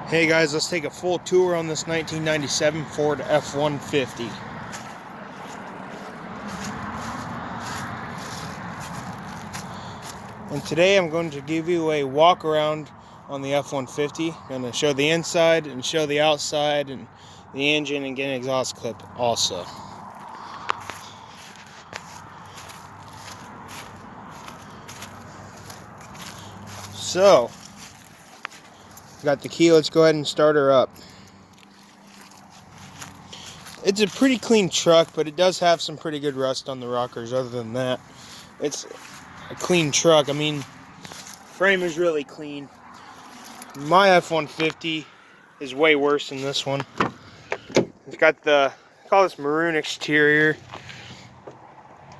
Hey guys, let's take a full tour on this 1997 Ford F150. And today I'm going to give you a walk around on the F150. I'm going to show the inside and show the outside and the engine and get an exhaust clip also. So, got the key, let's go ahead and start her up. It's a pretty clean truck, but it does have some pretty good rust on the rockers. Other than that, it's a clean truck. I mean, frame is really clean. My F-150 is way worse than this one. It's got the, I call this maroon exterior.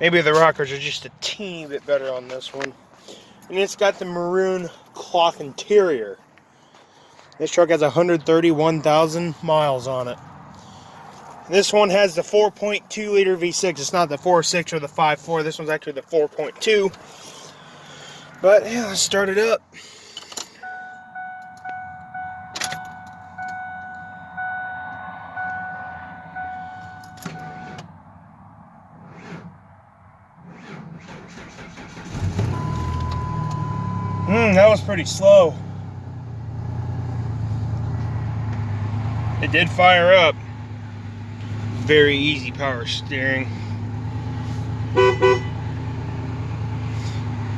Maybe the rockers are just a teeny bit better on this one. And it's got the maroon cloth interior. This truck has 131,000 miles on it. This one has the 4.2 liter V6. It's not the 4.6 or the 5.4. This one's actually the 4.2. But yeah, let's start it up. That was pretty slow. It did fire up. Very easy power steering. I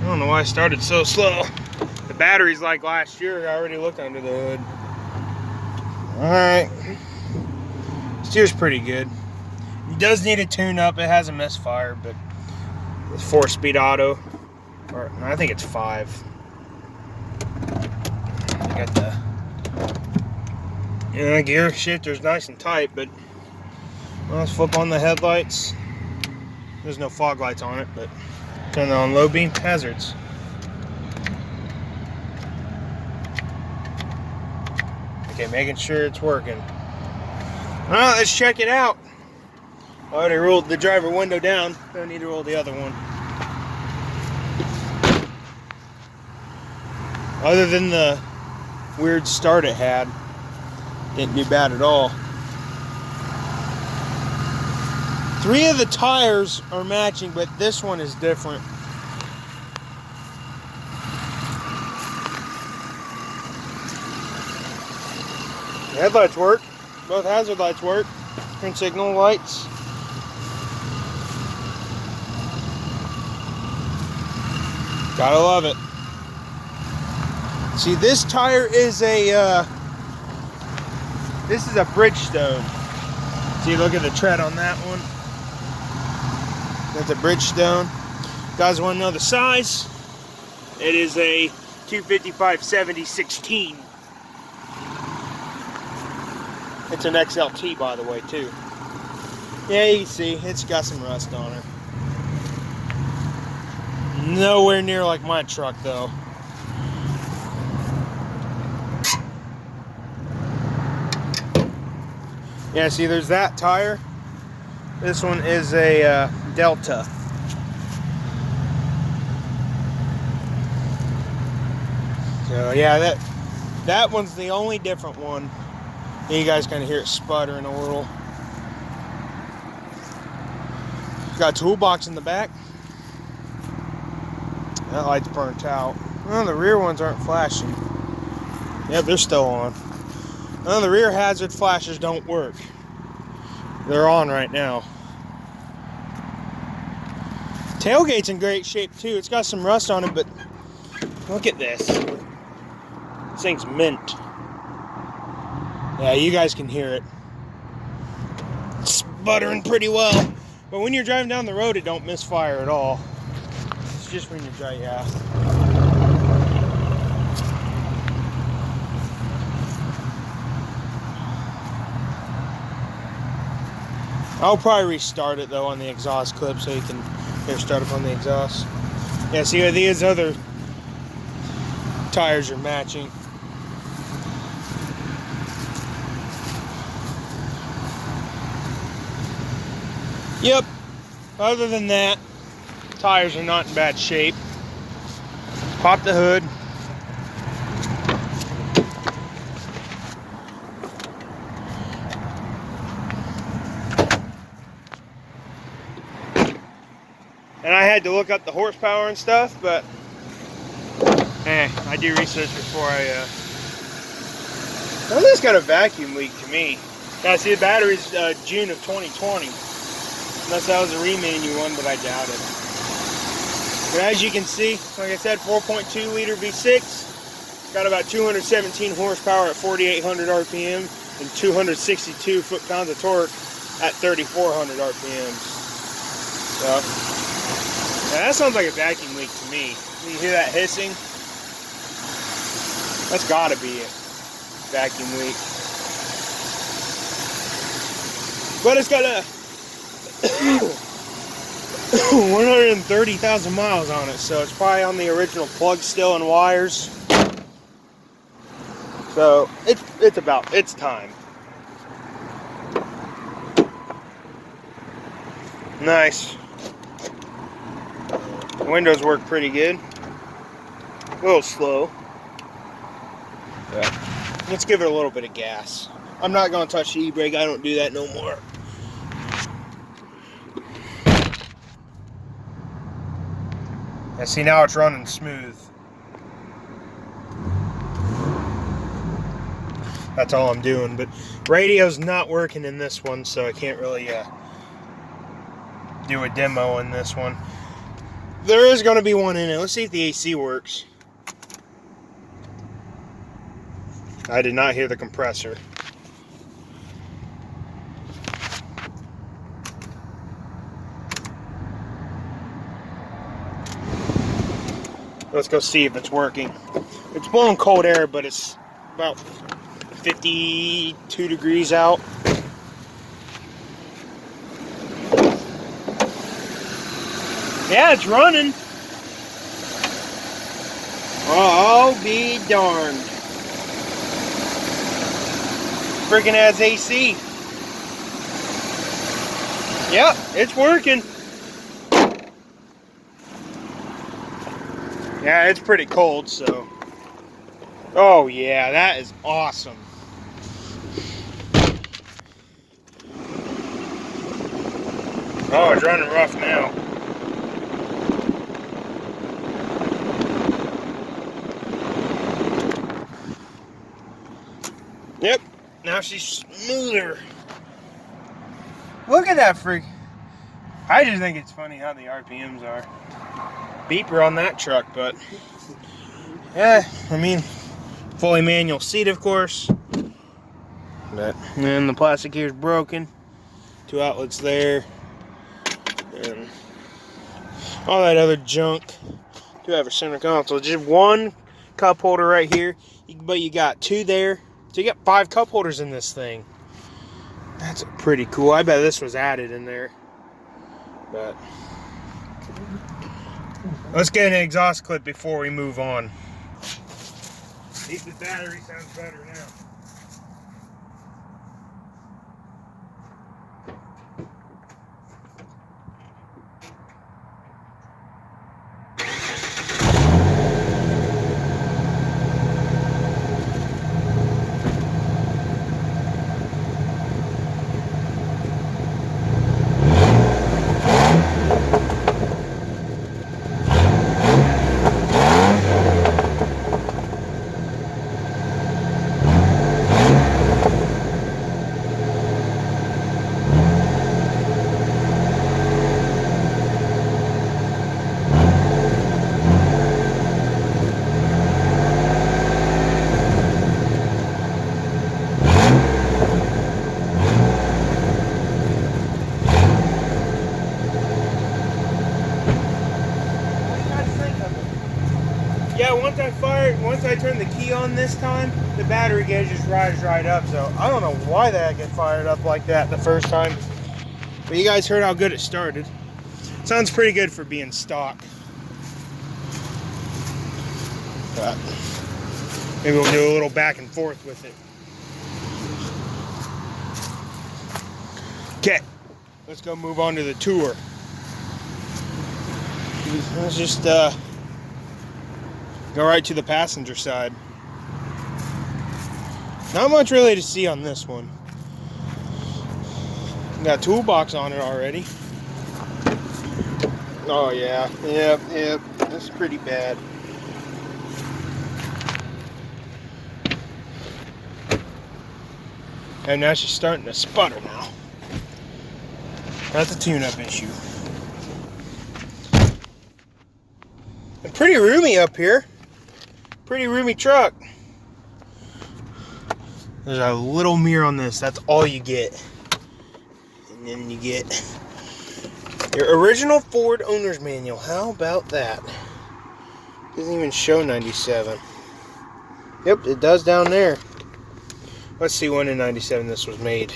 don't know why I started so slow. The battery's like last year. I already looked under the hood. Alright. Steers pretty good. It does need a tune-up. It has a misfire, but with 4-speed auto. Or no, I think it's 5. I got the gear shifter's nice and tight, but well, let's flip on the headlights. There's no fog lights on it, but turn on low beam hazards. Okay, making sure it's working. Alright, let's check it out. I already rolled the driver window down. Don't need to roll the other one. Other than the weird start it had, didn't do bad at all. 3 of the tires are matching, but this one is different. The headlights work. Both hazard lights work. Turn signal lights. Gotta love it. See, this tire is a this is a Bridgestone. See, look at the tread on that one. That's a Bridgestone. Guys want to know the size? It is a 255/70/16. It's an XLT, by the way, too. Yeah, you can see it's got some rust on her. Nowhere near like my truck, though. Yeah, see, there's that tire. This one is a Delta. So yeah, that one's the only different one. You guys kind of hear it sputtering a little. Got a toolbox in the back. That light's burnt out. Well, the rear ones aren't flashing. Yep, they're still on. Well, the rear hazard flashers don't work. They're on right now. Tailgate's in great shape too. It's got some rust on it, but look at this. This thing's mint. Yeah, you guys can hear it. It's sputtering pretty well. But when you're driving down the road, it don't misfire at all. It's just when you're driving, yeah. I'll probably restart it though on the exhaust clip so you can start up on the exhaust. Yeah, see, these other tires are matching. Yep, other than that, tires are not in bad shape. Pop the hood. And I had to look up the horsepower and stuff, but I do research before I well, this got a vacuum leak to me. Now see, the battery's June of 2020. Unless that was a remanual one, but I doubt it. But as you can see, like I said, 4.2 liter V6. Got about 217 horsepower at 4,800 RPM and 262 foot-pounds of torque at 3,400 RPMs. So, yeah, that sounds like a vacuum leak to me. You hear that hissing? That's gotta be it. Vacuum leak. But it's got a 130,000 miles on it, so it's probably on the original plug still and wires. So it's time. Nice. The windows work pretty good. A little slow. Yeah. Let's give it a little bit of gas. I'm not going to touch the e-brake. I don't do that no more. And see, now it's running smooth. That's all I'm doing. But radio's not working in this one, so I can't really do a demo in this one. There is going to be one in it. Let's see if the AC works. I did not hear the compressor. Let's go see if it's working. It's blowing cold air, but it's about 52 degrees out. Yeah, it's running. Oh, be darned. Freaking has AC. Yep, it's working. Yeah, it's pretty cold, so. Oh yeah, that is awesome. Oh, it's running rough now. Yep, now she's smoother. Look at that freak. I just think it's funny how the RPMs are. Beeper on that truck, but yeah, I mean, fully manual seat, of course. But and then the plastic here is broken. 2 outlets there, and all that other junk. Do have a center console. Just one cup holder right here, but you got 2 there, so you got 5 cup holders in this thing. That's pretty cool. I bet this was added in there, but. Let's get an exhaust clip before we move on. See if the battery sounds better now. Yeah, once I turn the key on this time, the battery gauge just rises right up. So I don't know why that get fired up like that the first time. But you guys heard how good it started. Sounds pretty good for being stock. But maybe we'll do a little back and forth with it. Okay, let's go move on to the tour. Let's just go right to the passenger side. Not much really to see on this one. Got a toolbox on it already. Oh yeah, yep, that's pretty bad. And now she's starting to sputter now. That's a tune-up issue. And pretty roomy up here. Pretty roomy truck. There's a little mirror on this. That's all you get. And then you get your original Ford owner's manual. How about that? Doesn't even show 97. Yep, it does down there. Let's see when in 97 this was made.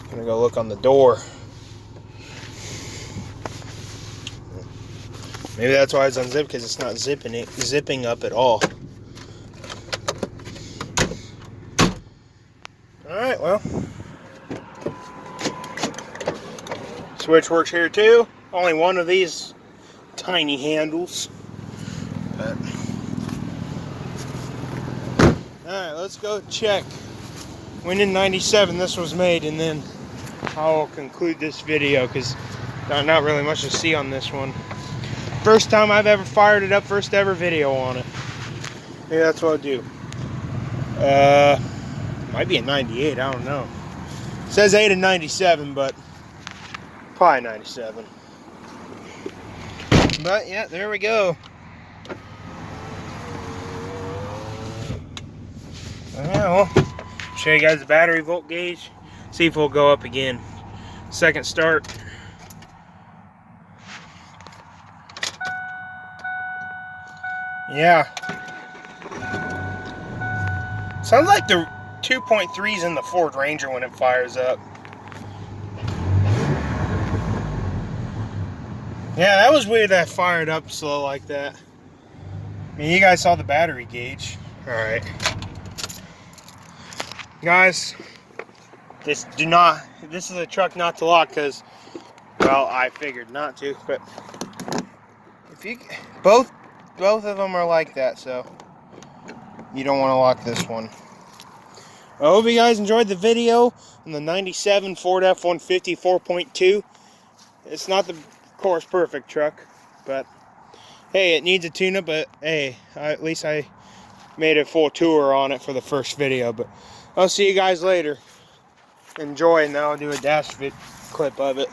I'm gonna go look on the door. Maybe that's why it's unzipped, because it's not zipping up at all. Alright, well. Switch works here too. Only one of these tiny handles. Alright, let's go check when in 97 this was made, and then I'll conclude this video, because not really much to see on this one. First time I've ever fired it up, first ever video on it. Maybe that's what I'll do. Might be a 98, I don't know. It says 8 and 97, but probably 97. But yeah, there we go. Yeah, well, show you guys the battery volt gauge. See if we'll go up again. Second start. Yeah. Sounds like the 2.3s in the Ford Ranger when it fires up. Yeah, that was weird that fired up slow like that. I mean, you guys saw the battery gauge. Alright. Guys, this is a truck not to lock, because, well, I figured not to, but if you both of them are like that, so you don't want to lock this one. I hope you guys enjoyed the video on the 97 Ford F150 4.2. It's not the, of course, perfect truck, but hey, it needs a tune-up, but hey, at least I made a full tour on it for the first video. But I'll see you guys later. Enjoy, and then I'll do a dash clip of it.